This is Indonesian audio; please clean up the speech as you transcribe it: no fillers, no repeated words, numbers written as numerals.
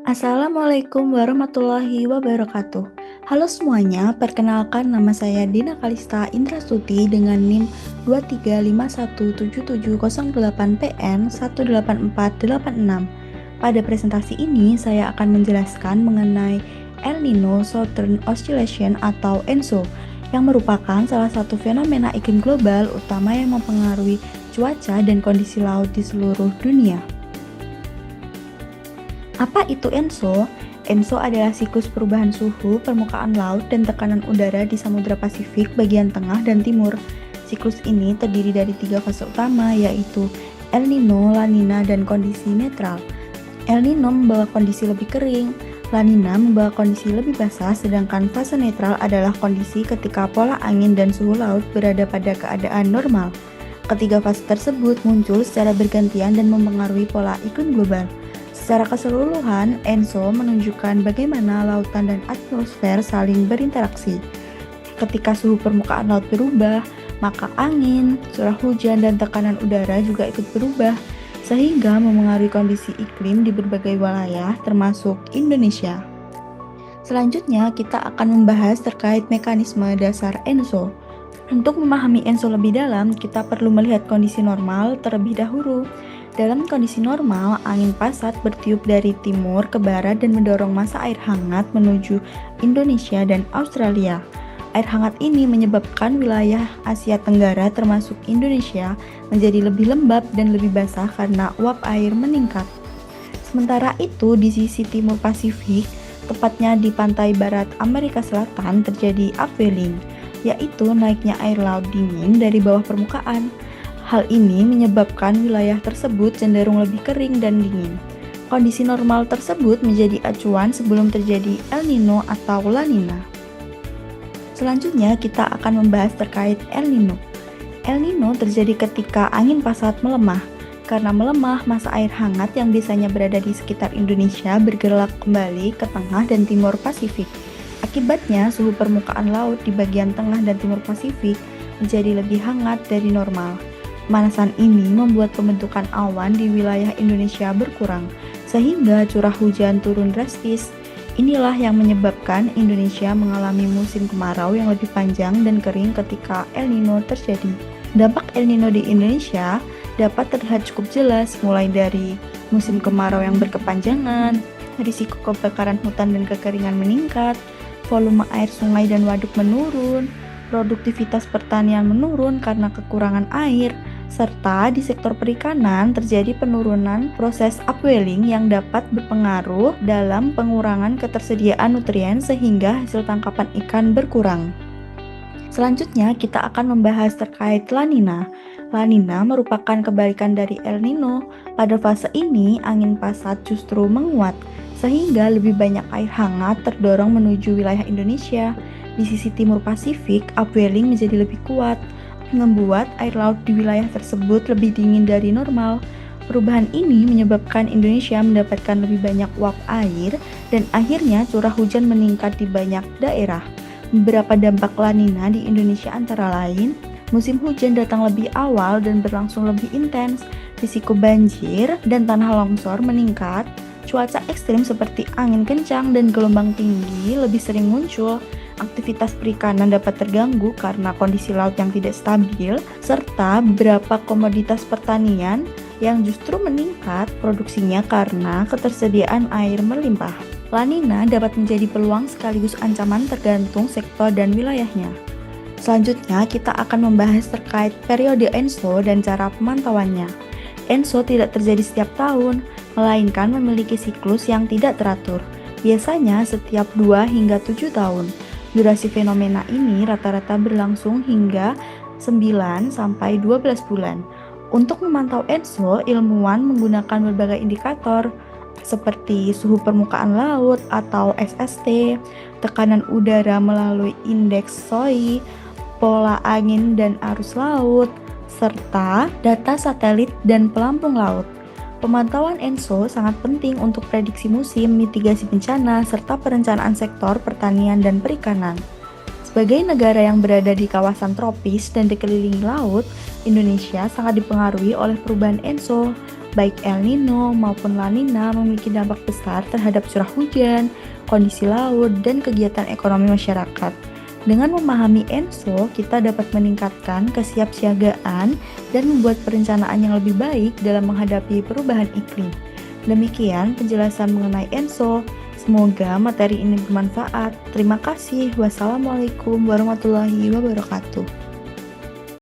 Assalamualaikum warahmatullahi wabarakatuh. Halo semuanya, perkenalkan nama saya Dina Kalista Indrastuti dengan NIM 235177008PN 18486. Pada presentasi ini, saya akan menjelaskan mengenai El Nino Southern Oscillation atau ENSO, yang merupakan salah satu fenomena iklim global utama yang mempengaruhi cuaca dan kondisi laut di seluruh dunia. Apa itu ENSO? ENSO adalah siklus perubahan suhu, permukaan laut, dan tekanan udara di Samudra Pasifik bagian tengah dan timur. Siklus ini terdiri dari 3 fase utama, yaitu El Nino, La Nina, dan kondisi netral. El Nino membawa kondisi lebih kering, La Nina membawa kondisi lebih basah, sedangkan fase netral adalah kondisi ketika pola angin dan suhu laut berada pada keadaan normal. Ketiga fase tersebut muncul secara bergantian dan mempengaruhi pola iklim global. Secara keseluruhan, ENSO menunjukkan bagaimana lautan dan atmosfer saling berinteraksi. Ketika suhu permukaan laut berubah, maka angin, curah hujan, dan tekanan udara juga ikut berubah, sehingga memengaruhi kondisi iklim di berbagai wilayah, termasuk Indonesia. Selanjutnya, kita akan membahas terkait mekanisme dasar ENSO. Untuk memahami ENSO lebih dalam, kita perlu melihat kondisi normal terlebih dahulu. Dalam kondisi normal, angin pasat bertiup dari timur ke barat dan mendorong massa air hangat menuju Indonesia dan Australia. Air hangat ini menyebabkan wilayah Asia Tenggara termasuk Indonesia menjadi lebih lembab dan lebih basah karena uap air meningkat. Sementara itu, di sisi timur Pasifik, tepatnya di pantai barat Amerika Selatan, terjadi upwelling, yaitu naiknya air laut dingin dari bawah permukaan. Hal ini menyebabkan wilayah tersebut cenderung lebih kering dan dingin. Kondisi normal tersebut menjadi acuan sebelum terjadi El Nino atau La Nina. Selanjutnya kita akan membahas terkait El Nino. El Nino terjadi ketika angin pasat melemah. Karena melemah, massa air hangat yang biasanya berada di sekitar Indonesia bergerak kembali ke tengah dan timur Pasifik. Akibatnya, suhu permukaan laut di bagian tengah dan timur Pasifik menjadi lebih hangat dari normal. Pemanasan ini membuat pembentukan awan di wilayah Indonesia berkurang, sehingga curah hujan turun drastis. Inilah yang menyebabkan Indonesia mengalami musim kemarau yang lebih panjang dan kering ketika El Nino terjadi. Dampak El Nino di Indonesia dapat terlihat cukup jelas, mulai dari musim kemarau yang berkepanjangan, risiko kebakaran hutan dan kekeringan meningkat, volume air sungai dan waduk menurun, produktivitas pertanian menurun karena kekurangan air, serta di sektor perikanan terjadi penurunan proses upwelling yang dapat berpengaruh dalam pengurangan ketersediaan nutrien sehingga hasil tangkapan ikan berkurang. Selanjutnya kita akan membahas terkait La Nina. La Nina merupakan kebalikan dari El Nino. Pada fase ini angin pasat justru menguat sehingga lebih banyak air hangat terdorong menuju wilayah Indonesia. Di sisi timur Pasifik, upwelling menjadi lebih kuat, membuat air laut di wilayah tersebut lebih dingin dari normal. Perubahan ini menyebabkan Indonesia mendapatkan lebih banyak uap air dan akhirnya curah hujan meningkat di banyak daerah. Beberapa dampak La Nina di Indonesia antara lain, musim hujan datang lebih awal dan berlangsung lebih intens, risiko banjir dan tanah longsor meningkat, cuaca ekstrim seperti angin kencang dan gelombang tinggi lebih sering muncul, aktivitas perikanan dapat terganggu karena kondisi laut yang tidak stabil, serta beberapa komoditas pertanian yang justru meningkat produksinya karena ketersediaan air melimpah. La Nina dapat menjadi peluang sekaligus ancaman tergantung sektor dan wilayahnya. Selanjutnya, kita akan membahas terkait periode ENSO dan cara pemantauannya. ENSO tidak terjadi setiap tahun, melainkan memiliki siklus yang tidak teratur, biasanya setiap 2 hingga 7 tahun. Durasi fenomena ini rata-rata berlangsung hingga 9 sampai 12 bulan. Untuk memantau ENSO, ilmuwan menggunakan berbagai indikator seperti suhu permukaan laut atau SST, tekanan udara melalui indeks SOI, pola angin dan arus laut, serta data satelit dan pelampung laut. Pemantauan ENSO sangat penting untuk prediksi musim, mitigasi bencana, serta perencanaan sektor pertanian dan perikanan. Sebagai negara yang berada di kawasan tropis dan dikelilingi laut, Indonesia sangat dipengaruhi oleh perubahan ENSO. Baik El Nino maupun La Nina memiliki dampak besar terhadap curah hujan, kondisi laut, dan kegiatan ekonomi masyarakat. Dengan memahami ENSO, kita dapat meningkatkan kesiapsiagaan dan membuat perencanaan yang lebih baik dalam menghadapi perubahan iklim. Demikian penjelasan mengenai ENSO. Semoga materi ini bermanfaat. Terima kasih. Wassalamualaikum warahmatullahi wabarakatuh.